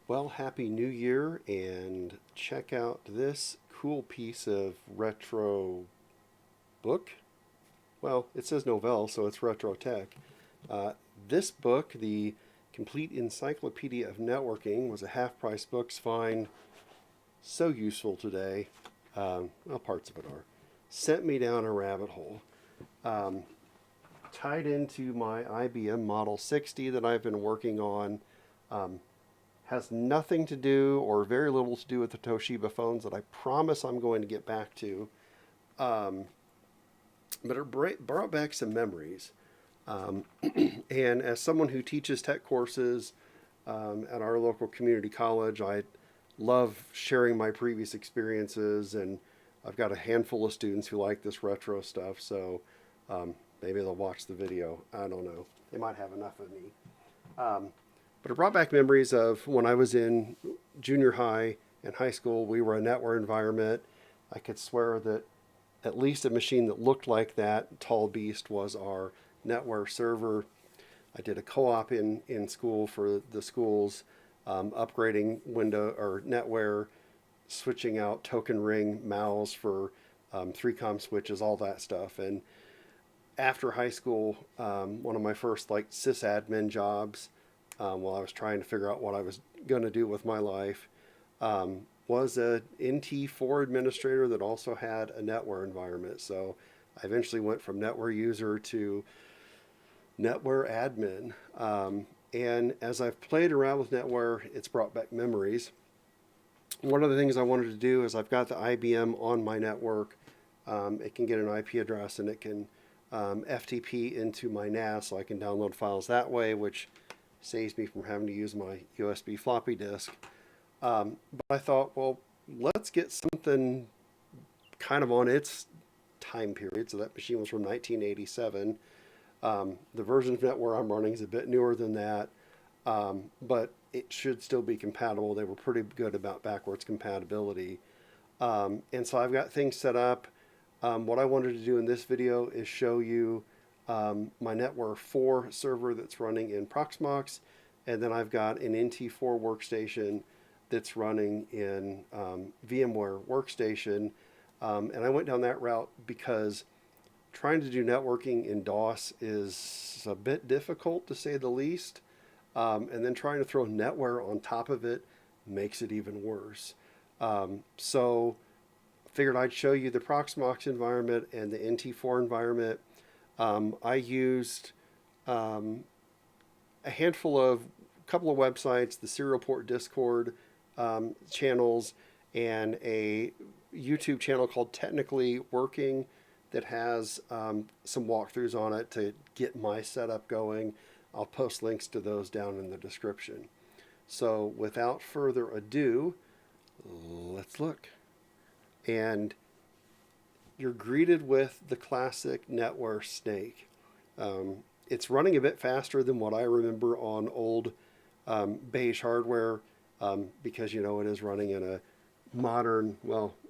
Well, Happy New Year, and check out this cool piece of retro book. Well, it says Novell, so it's retro tech. Uh, this book, the Complete Encyclopedia of Networking, was a half price book. Find so useful today. Well, parts of it are. Sent me down a rabbit hole. Um, Tied into my IBM Model 60 that I've been working on. Um, has nothing to do or very little to do with the Toshiba phones that I promise I'm going to get back to. Um, but it brought back some memories. Um, and as someone who teaches tech courses at our local community college, I love sharing my previous experiences. And I've got a handful of students who like this retro stuff. So maybe they'll watch the video. I don't know. They might have enough of me. Um, But it brought back memories of when I was in junior high and high school. We were a network environment. I could swear that at least a machine that looked like that tall beast was our network server. I did a co-op in school for the schools, upgrading window or netware, switching out token ring MAUs for 3Com switches, all that stuff. And after high school, one of my first like sysadmin jobs, while I was trying to figure out what I was going to do with my life, was a NT4 administrator that also had a netware environment. So I eventually went from netware user to netware admin. And as I've played around with netware, it's brought back memories. One of the things I wanted to do is I've got the IBM on my network. It can get an IP address and it can FTP into my NAS, so I can download files that way, which saves me from having to use my USB floppy disk. But I thought, well, let's get something kind of on its time period. So that machine was from 1987. The version of NetWare I'm running is a bit newer than that, but it should still be compatible. They were pretty good about backwards compatibility. And so I've got things set up. What I wanted to do in this video is show you my NetWare 4 server that's running in Proxmox, and then I've got an NT4 workstation that's running in VMware Workstation. And I went down that route because trying to do networking in DOS is a bit difficult, to say the least. And then trying to throw NetWare on top of it makes it even worse. So I figured I'd show you the Proxmox environment and the NT4 environment. I used a couple of websites, the Serial Port Discord channels, and a YouTube channel called Technically Working that has some walkthroughs on it to get my setup going. I'll post links to those down in the description. So without further ado, let's look. And you're greeted with the classic NetWare snake. It's running a bit faster than what I remember on old beige hardware, because it is running in a modern,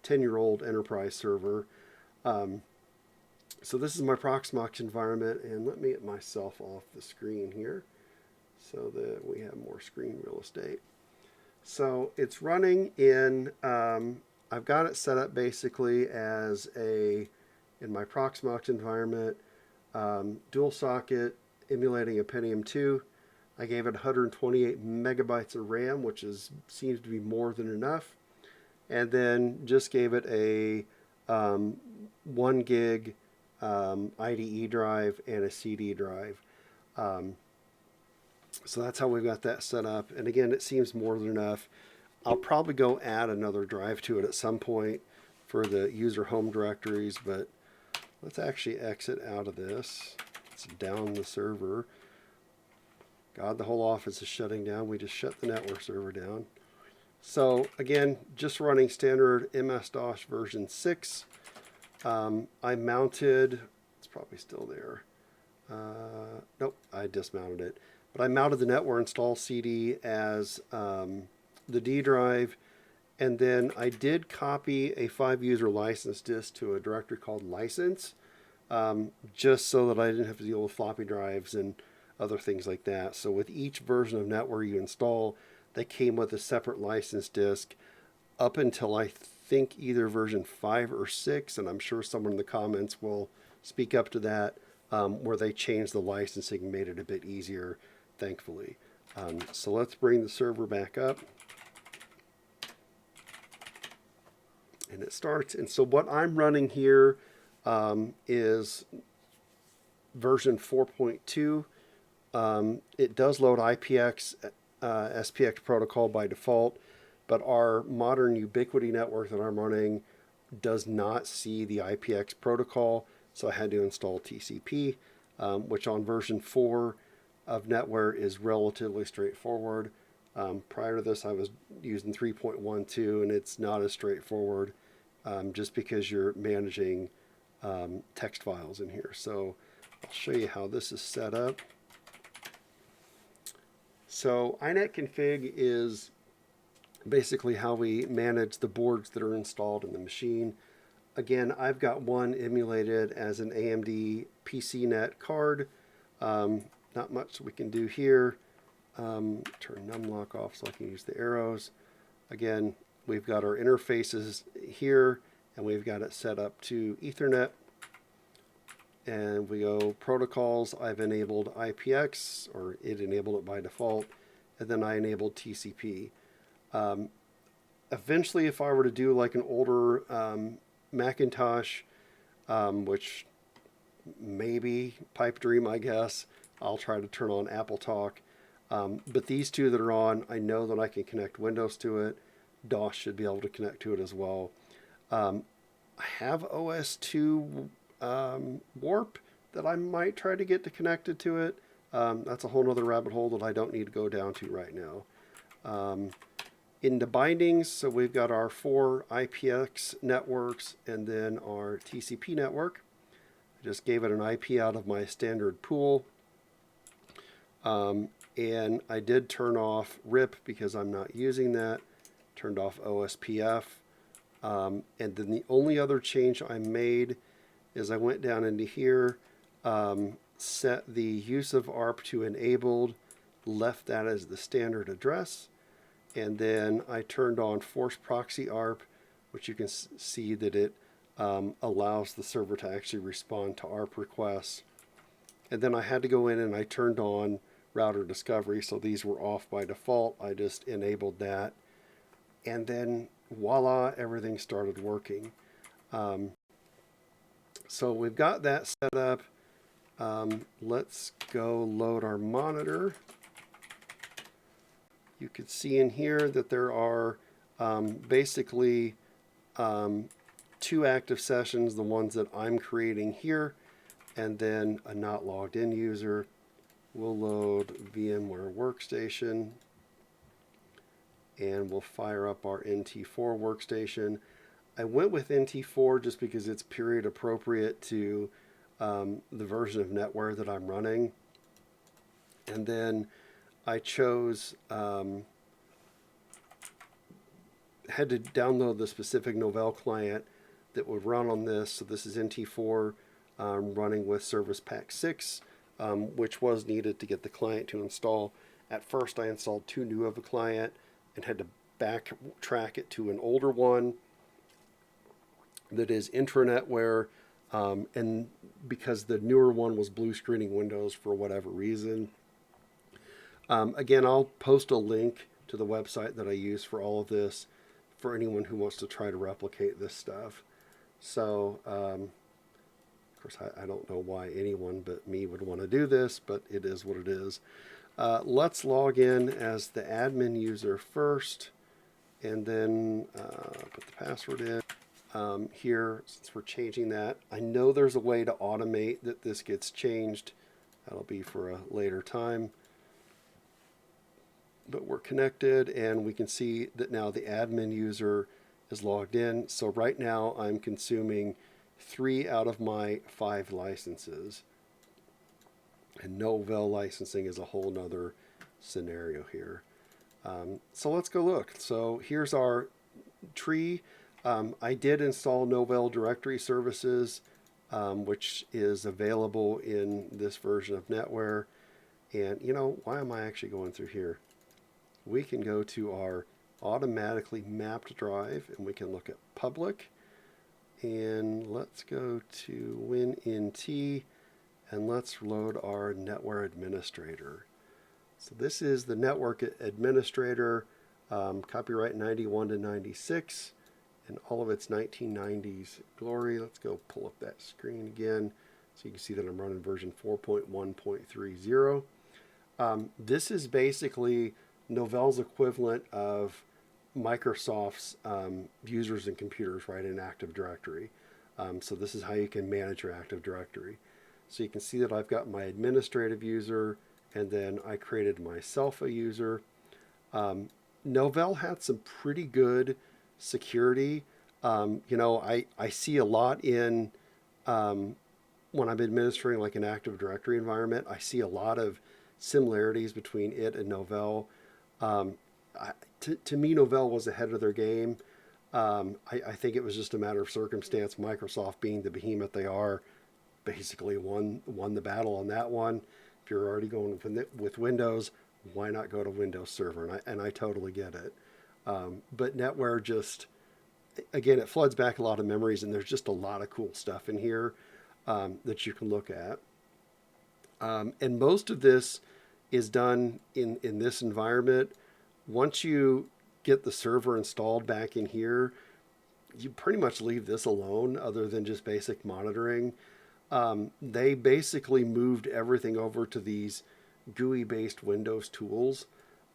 10-year-old enterprise server. So this is my Proxmox environment, and let me get myself off the screen here so that we have more screen real estate. So it's running in, I've got it set up basically as in my Proxmox environment, dual socket emulating a Pentium 2. I gave it 128 megabytes of RAM, which seems to be more than enough. And then just gave it a 1 gig IDE drive and a CD drive. So that's how we've got that set up. And again, it seems more than enough. I'll probably go add another drive to it at some point for the user home directories, but let's actually exit out of this. Let's down the server. God, the whole office is shutting down. We just shut the network server down. So again, just running standard MS-DOS version 6. I mounted, it's probably still there. Nope, I dismounted it. But I mounted the NetWare install CD as the D drive, and then I did copy a 5-user license disk to a directory called license, just so that I didn't have to deal with floppy drives and other things like that. So with each version of NetWare you install, they came with a separate license disk up until I think either version 5 or 6, and I'm sure someone in the comments will speak up to that, where they changed the licensing and made it a bit easier, thankfully. So let's bring the server back up. And it starts. And so what I'm running here is version 4.2. It does load IPX, SPX protocol by default, but our modern Ubiquiti network that I'm running does not see the IPX protocol, so I had to install TCP, which on version 4 of NetWare is relatively straightforward. Prior to this, I was using 3.12, and it's not as straightforward, just because you're managing text files in here. So I'll show you how this is set up. So inet config is basically how we manage the boards that are installed in the machine. Again, I've got one emulated as an AMD PCNet card. Not much we can do here. Turn numlock off so I can use the arrows. Again, we've got our interfaces here, and we've got it set up to Ethernet. And we go protocols. I've enabled IPX, or it enabled it by default, and then I enabled TCP. Eventually, if I were to do like an older Macintosh, which maybe pipe dream, I guess, I'll try to turn on Apple Talk. But these two that are on, I know that I can connect Windows to it. DOS should be able to connect to it as well. I have OS2 Warp that I might try to get to connected to it. That's a whole other rabbit hole that I don't need to go down to right now. In the bindings, so we've got our 4 IPX networks and then our TCP network. I just gave it an IP out of my standard pool. And I did turn off RIP because I'm not using that. Turned off OSPF. And then the only other change I made is I went down into here, set the use of ARP to enabled, left that as the standard address. And then I turned on force proxy ARP, which you can see that it allows the server to actually respond to ARP requests. And then I had to go in and I turned on router discovery, so these were off by default. I just enabled that. And then voila, everything started working. So we've got that set up. Let's go load our monitor. You can see in here that there are basically 2 active sessions, the ones that I'm creating here, and then a not logged in user. We'll load VMware Workstation, and we'll fire up our NT4 workstation. I went with NT4 just because it's period appropriate to the version of NetWare that I'm running. And then I chose, had to download the specific Novell client that would run on this. So this is NT4 running with Service Pack 6, which was needed to get the client to install. At first I installed too new of a client and had to backtrack it to an older one that is intranetware, and because the newer one was blue screening Windows for whatever reason. Again, I'll post a link to the website that I use for all of this for anyone who wants to try to replicate this stuff. So, of course, I don't know why anyone but me would want to do this, but it is what it is. Let's log in as the admin user first, and then put the password in. Here, since we're changing that, I know there's a way to automate that this gets changed. That'll be for a later time. But we're connected, and we can see that now the admin user is logged in. So right now I'm consuming 3 out of my 5 licenses. And Novell licensing is a whole nother scenario here. So let's go look. So here's our tree. I did install Novell directory services, which is available in this version of NetWare. And you know, why am I actually going through here? we can go to our automatically mapped drive and we can look at public. And let's go to WinNT and let's load our NetWare administrator. So this is the network administrator, copyright 91 to 96, and all of its 1990s glory. Let's go pull up that screen again so you can see that I'm running version 4.1.30. This is basically Novell's equivalent of Microsoft's users and computers, right, in Active Directory. So this is how you can manage your Active Directory. So you can see that I've got my administrative user, and then I created myself a user. Novell had some pretty good security. I see a lot in when I'm administering like an Active Directory environment. I see a lot of similarities between it and Novell. To me, Novell was ahead of their game. I think it was just a matter of circumstance. Microsoft, being the behemoth they are, basically won the battle on that one. If you're already going with Windows, why not go to Windows Server? And I totally get it. But NetWare just, again, it floods back a lot of memories, and there's just a lot of cool stuff in here that you can look at. And most of this is done in this environment. Once you get the server installed back in here, you pretty much leave this alone other than just basic monitoring. They basically moved everything over to these GUI-based Windows tools,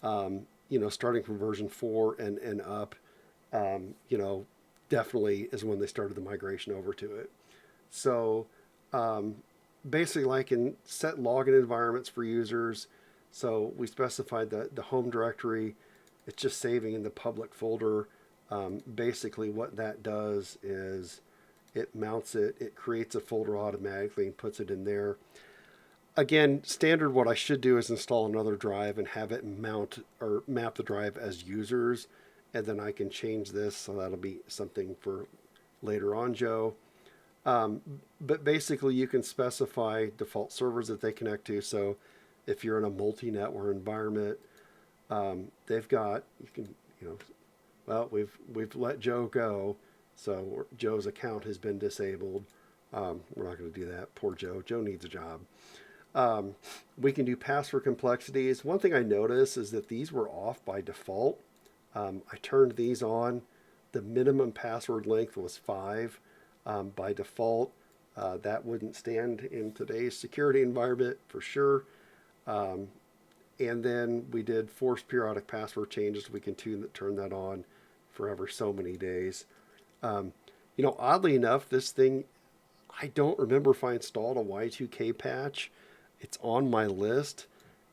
starting from version 4 and up, definitely is when they started the migration over to it. So basically, I can set login environments for users. So we specified the home directory. It's just saving in the public folder. Basically, what that does is it mounts it. It creates a folder automatically and puts it in there. Again, standard, what I should do is install another drive and have it mount or map the drive as users. And then I can change this. So that'll be something for later on, Joe. But basically, you can specify default servers that they connect to. So if you're in a multi-network environment, they've got, we've let Joe go. So Joe's account has been disabled. We're not going to do that. Poor Joe. Joe needs a job. We can do password complexities. One thing I noticed is that these were off by default. I turned these on. The minimum password length was 5 by default. That wouldn't stand in today's security environment for sure. And then we did forced periodic password changes. We can turn that on for ever so many days. Oddly enough, this thing, I don't remember if I installed a Y2K patch. It's on my list.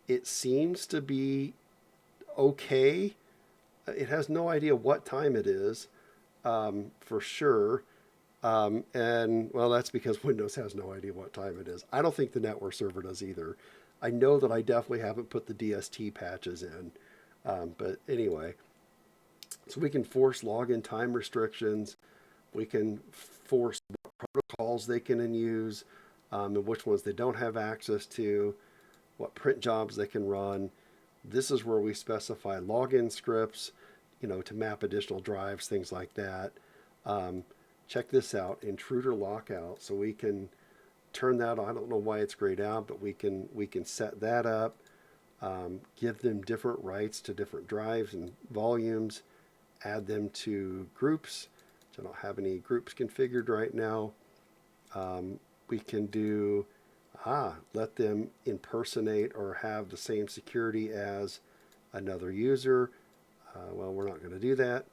It seems to be okay. It has no idea what time it is, for sure. And well, that's because Windows has no idea what time it is. I don't think the network server does either. I know that I definitely haven't put the DST patches in. But anyway, so we can force login time restrictions. We can force what protocols they can use, and which ones they don't have access to, what print jobs they can run. This is where we specify login scripts, to map additional drives, things like that. Check this out, intruder lockout. So we can turn that on. I don't know why it's grayed out, but we can set that up, give them different rights to different drives and volumes, add them to groups. I don't have any groups configured right now. We can do, let them impersonate or have the same security as another user. Well, we're not going to do that.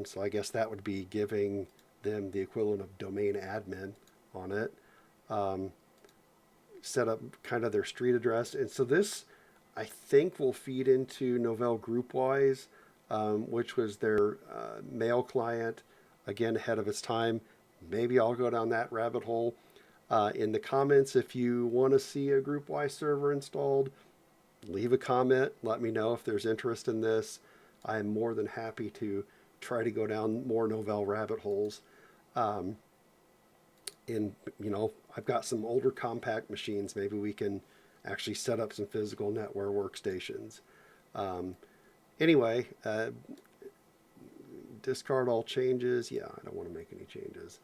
So I guess that would be giving them the equivalent of domain admin on it. Set up kind of their street address. And so this, I think, will feed into Novell GroupWise, which was their mail client, again, ahead of its time. Maybe I'll go down that rabbit hole. In the comments, if you want to see a GroupWise server installed, leave a comment. Let me know if there's interest in this. I'm more than happy to try to go down more Novell rabbit holes. And, I've got some older compact machines. Maybe we can actually set up some physical NetWare workstations. Anyway, discard all changes. Yeah, I don't want to make any changes.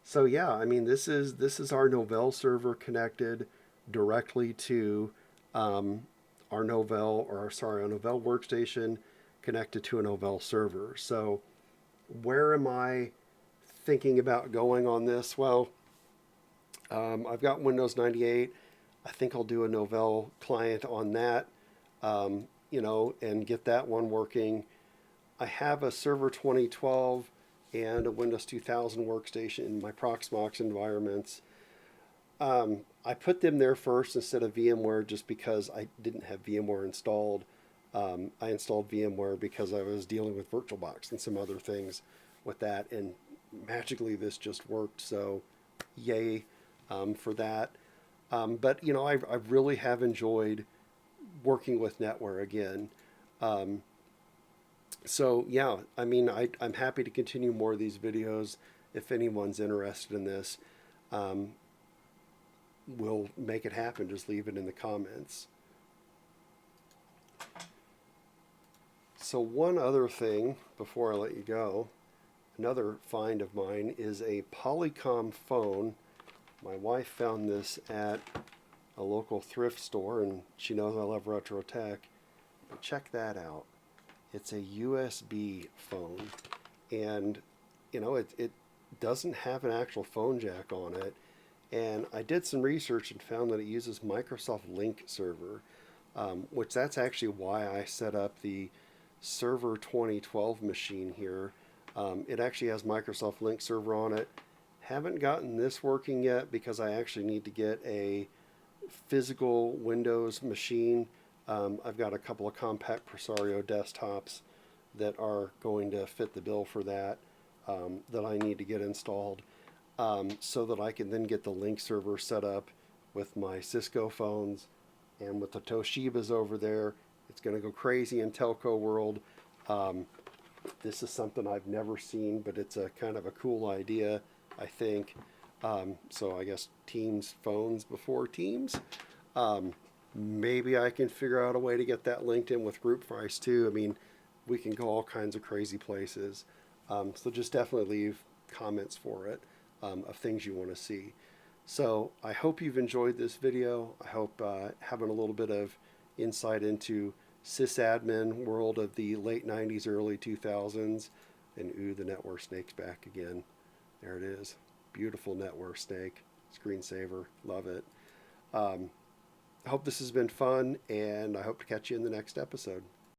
So yeah, I mean this is our Novell server connected directly to our Novell or sorry, our Novell workstation connected to a Novell server. So where am I thinking about going on this? Well, I've got Windows 98. I think I'll do a Novell client on that, and get that one working. I have a Server 2012 and a Windows 2000 workstation in my Proxmox environments. I put them there first instead of VMware just because I didn't have VMware installed. I installed VMware because I was dealing with VirtualBox and some other things with that, and magically this just worked. So, yay for that. But I really have enjoyed working with NetWare again. Um, so yeah, I mean, I'm happy to continue more of these videos. If anyone's interested in this, um, we'll make it happen. Just leave it in the comments. So one other thing before I let you go, another find of mine is a Polycom phone. My wife found this at a local thrift store, and she knows I love retro tech. But check that out. It's a USB phone, and it doesn't have an actual phone jack on it. And I did some research and found that it uses Microsoft Link server, which that's actually why I set up the Server 2012 machine here. It actually has Microsoft Link server on it. Haven't gotten this working yet because I actually need to get a physical Windows machine. I've got a couple of compact Presario desktops that are going to fit the bill for that, that I need to get installed, so that I can then get the Link server set up with my Cisco phones and with the Toshibas over there. It's going to go crazy in telco world. This is something I've never seen, but it's a kind of a cool idea, I think. So I guess Teams phones before Teams. Maybe I can figure out a way to get that linked in with Group Price too. I mean, we can go all kinds of crazy places. So just definitely leave comments for it, of things you want to see. So I hope you've enjoyed this video. I hope having a little bit of insight into sysadmin world of the late 90s, early 2000s. And ooh, the NetWare snake's back again. There it is. Beautiful NetWare snake. Screensaver. Love it. I hope this has been fun, and I hope to catch you in the next episode.